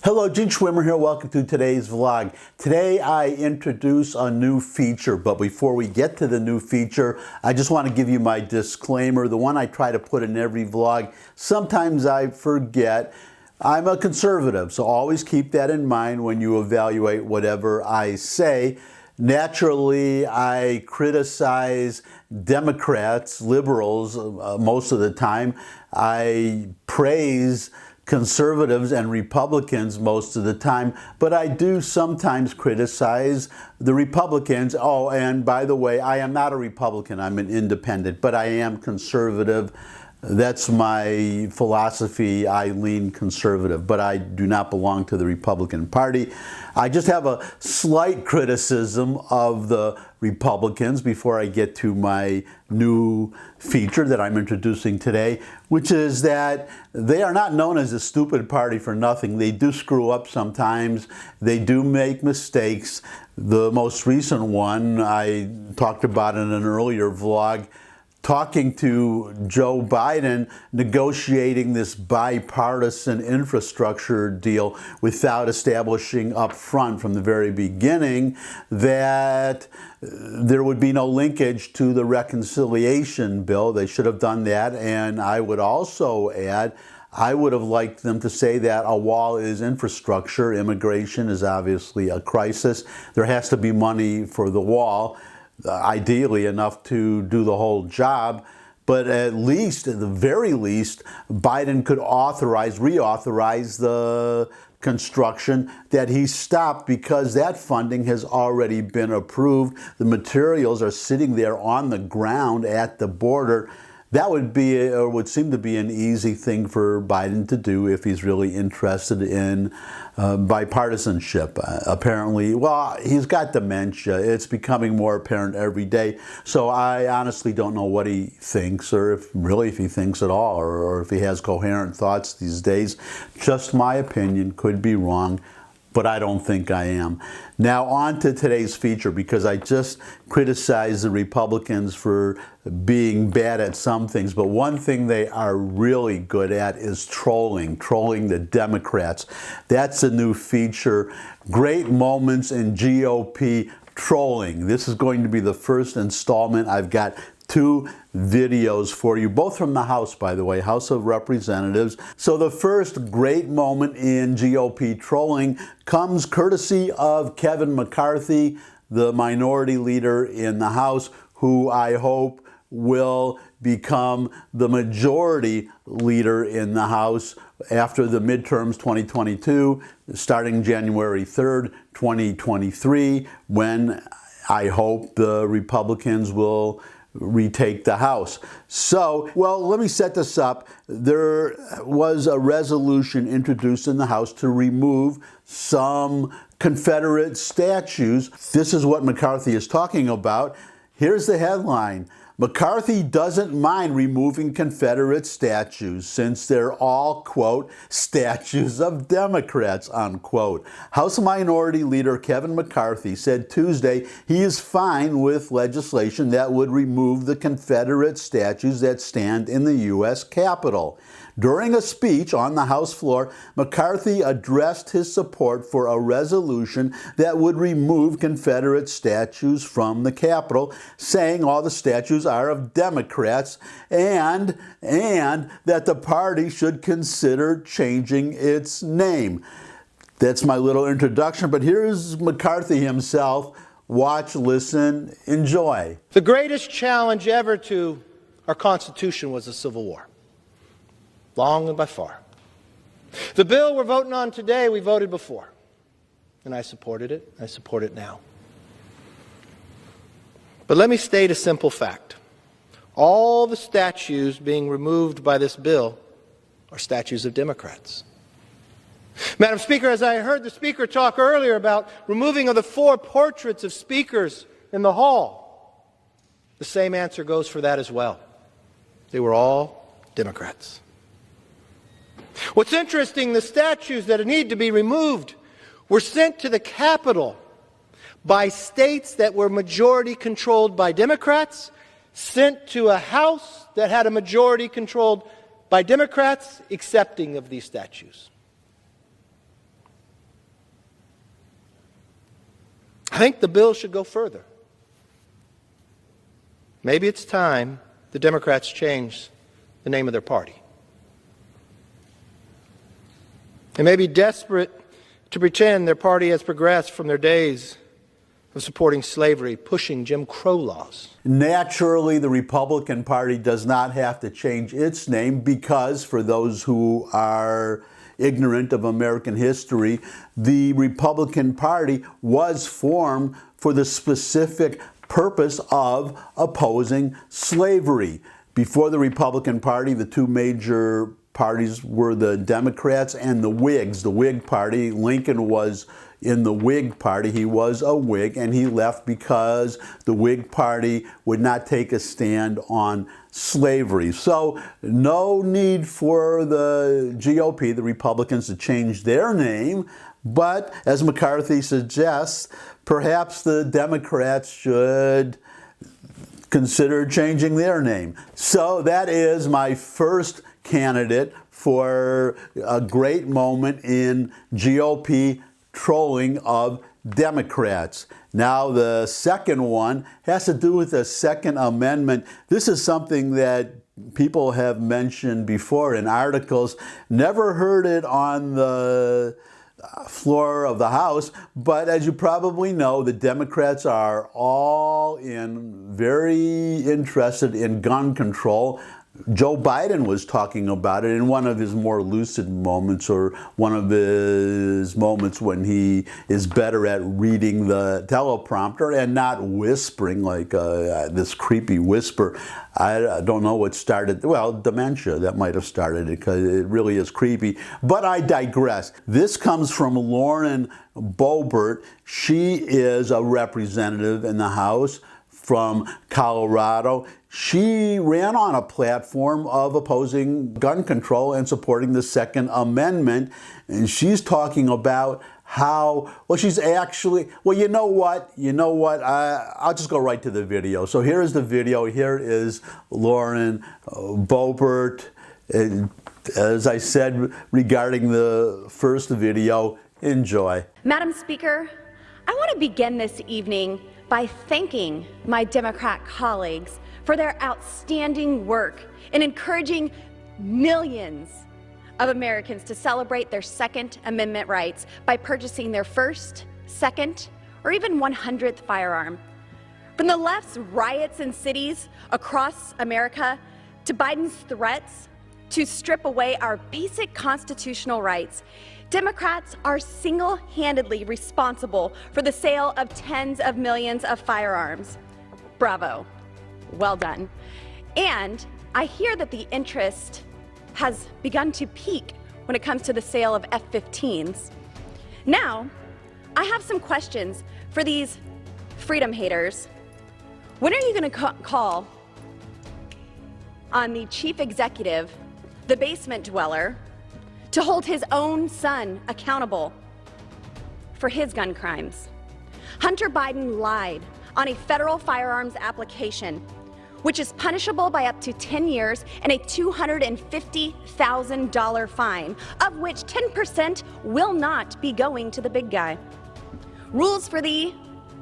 Hello, Gene Schwimmer here. Welcome to today's vlog. Today I introduce a new feature, but before we get to the new feature, I just want to give you my disclaimer, the one I try to put in every vlog. Sometimes I forget. I'm a conservative, so always keep that in mind when you evaluate whatever I say. Naturally, I criticize Democrats, liberals most of the time. I praise conservatives and Republicans most of the time, but I do sometimes criticize the Republicans. Oh, and by the way, I am not a Republican, I'm an independent, but I am conservative. That's my philosophy. I lean conservative, but I do not belong to the Republican Party. I just have a slight criticism of the Republicans before I get to my new feature that I'm introducing today, which is that they are not known as a stupid party for nothing. They do screw up sometimes. They do make mistakes. The most recent one I talked about in an earlier vlog, talking to Joe Biden, negotiating this bipartisan infrastructure deal without establishing up front from the very beginning that there would be no linkage to the reconciliation bill. They should have done that. And I would also add, I would have liked them to say that a wall is infrastructure. Immigration is obviously a crisis. There has to be money for the wall. Ideally enough to do the whole job, but at least, at the very least, Biden could reauthorize the construction that he stopped because that funding has already been approved. The materials are sitting there on the ground at the border. That would be, or would seem to be, an easy thing for Biden to do if he's really interested in bipartisanship. Apparently, well, he's got dementia. It's becoming more apparent every day. So I honestly don't know what he thinks, or if he thinks at all, or if he has coherent thoughts these days. Just my opinion, could be wrong, but I don't think I am. Now on to today's feature, because I just criticized the Republicans for being bad at some things, but one thing they are really good at is trolling the Democrats. That's a new feature. Great moments in GOP trolling. This is going to be the first installment. I've got two videos for you, both from the House, by the way, House of Representatives. So the first great moment in GOP trolling comes courtesy of Kevin McCarthy, the minority leader in the House, who I hope will become the majority leader in the House after the midterms 2022, starting January 3rd, 2023, when I hope the Republicans will retake the House. So, well, let me set this up. There was a resolution introduced in the House to remove some Confederate statues. This is what McCarthy is talking about. Here's the headline. McCarthy doesn't mind removing Confederate statues since they're all, quote, statues of Democrats, unquote. House Minority Leader Kevin McCarthy said Tuesday he is fine with legislation that would remove the Confederate statues that stand in the U.S. Capitol. During a speech on the House floor, McCarthy addressed his support for a resolution that would remove Confederate statues from the Capitol, saying all the statues are of Democrats and that the party should consider changing its name. That's my little introduction, but here's McCarthy himself. Watch, listen, enjoy. The greatest challenge ever to our Constitution was the Civil War. Long and by far. The bill we're voting on today, we voted before. And I supported it. I support it now. But let me state a simple fact. All the statues being removed by this bill are statues of Democrats. Madam Speaker, as I heard the Speaker talk earlier about removing of the 4 portraits of speakers in the hall, the same answer goes for that as well. They were all Democrats. What's interesting, the statues that need to be removed were sent to the Capitol by states that were majority controlled by Democrats, sent to a House that had a majority controlled by Democrats, accepting of these statues. I think the bill should go further. Maybe it's time the Democrats change the name of their party. They may be desperate to pretend their party has progressed from their days of supporting slavery, pushing Jim Crow laws. Naturally, the Republican Party does not have to change its name because, for those who are ignorant of American history, the Republican Party was formed for the specific purpose of opposing slavery. Before the Republican Party, the two major parties were the Democrats and the Whigs. The Whig Party, Lincoln was in the Whig Party. He was a Whig, and he left because the Whig Party would not take a stand on slavery. So no need for the GOP, the Republicans, to change their name. But as McCarthy suggests, perhaps the Democrats should consider changing their name. So that is my first candidate for a great moment in GOP trolling of Democrats. Now, the second one has to do with the Second Amendment. This is something that people have mentioned before in articles. Never heard it on the floor of the House, but as you probably know, the Democrats are all very interested in gun control. Joe Biden was talking about it in one of his more lucid moments, or one of his moments when he is better at reading the teleprompter and not whispering like this creepy whisper. I don't know what started, well, dementia, that might have started it, because it really is creepy. But I digress. This comes from Lauren Boebert. She is a representative in the House from Colorado. She ran on a platform of opposing gun control and supporting the Second Amendment. And she's talking about how, well, she's actually, well, you know what? I'll just go right to the video. So here is the video. Here is Lauren Boebert. And as I said regarding the first video, enjoy. Madam Speaker, I want to begin this evening by thanking my Democrat colleagues for their outstanding work in encouraging millions of Americans to celebrate their Second Amendment rights by purchasing their first, second, or even 100th firearm. From the left's riots in cities across America to Biden's threats to strip away our basic constitutional rights, Democrats are single-handedly responsible for the sale of tens of millions of firearms. Bravo. Well done. And I hear that the interest has begun to peak when it comes to the sale of F-15s. Now, I have some questions for these freedom haters. When are you going to call on the chief executive, the basement dweller, to hold his own son accountable for his gun crimes? Hunter Biden lied on a federal firearms application, which is punishable by up to 10 years and a $250,000 fine, of which 10% will not be going to the big guy. Rules for thee,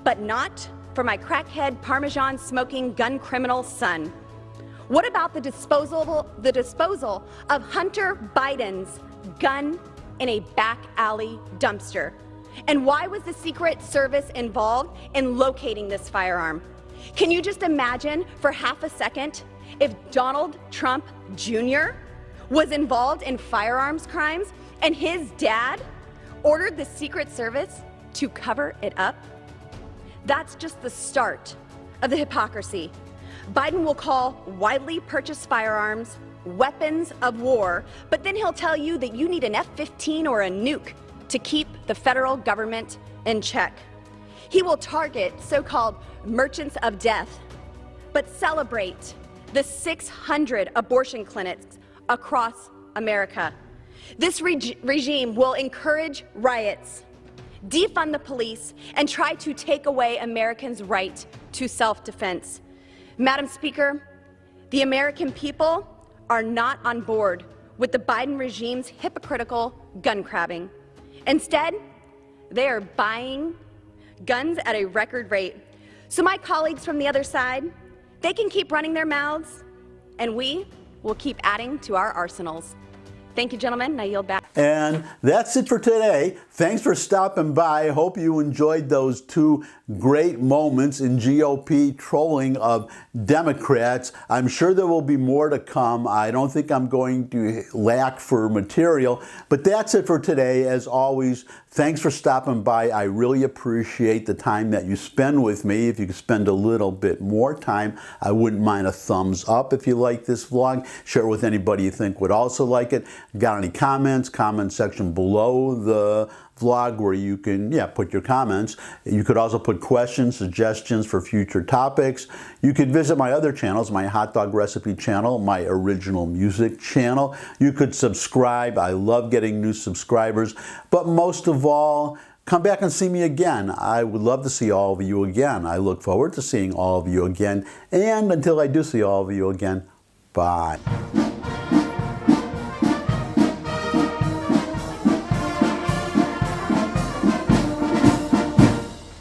but not for my crackhead Parmesan-smoking gun criminal son. What about the disposal of Hunter Biden's gun in a back alley dumpster? And why was the Secret Service involved in locating this firearm? Can you just imagine for half a second if Donald Trump Jr. was involved in firearms crimes and his dad ordered the Secret Service to cover it up? That's just the start of the hypocrisy. Biden will call widely purchased firearms weapons of war, but then he'll tell you that you need an F-15 or a nuke to keep the federal government in check. He will target so-called merchants of death, but celebrate the 600 abortion clinics across America. This regime will encourage riots, defund the police, and try to take away Americans' right to self-defense. Madam Speaker, the American people are not on board with the Biden regime's hypocritical gun grabbing. Instead, they are buying guns at a record rate. So my colleagues from the other side, they can keep running their mouths, and we will keep adding to our arsenals. Thank you, gentlemen. I yield back. And that's it for today. Thanks for stopping by. I hope you enjoyed those two great moments in GOP trolling of Democrats. I'm sure there will be more to come. I don't think I'm going to lack for material. But that's it for today. As always, thanks for stopping by. I really appreciate the time that you spend with me. If you could spend a little bit more time, I wouldn't mind a thumbs up if you like this vlog. Share it with anybody you think would also like it. Got any comments? Comment section below the vlog where you can put your comments. You could also put questions, suggestions for future topics. You could visit my other channels, my hot dog recipe channel, my original music channel. You could subscribe. I love getting new subscribers. But most of all, come back and see me again. I would love to see all of you again. I look forward to seeing all of you again. And until I do see all of you again, bye.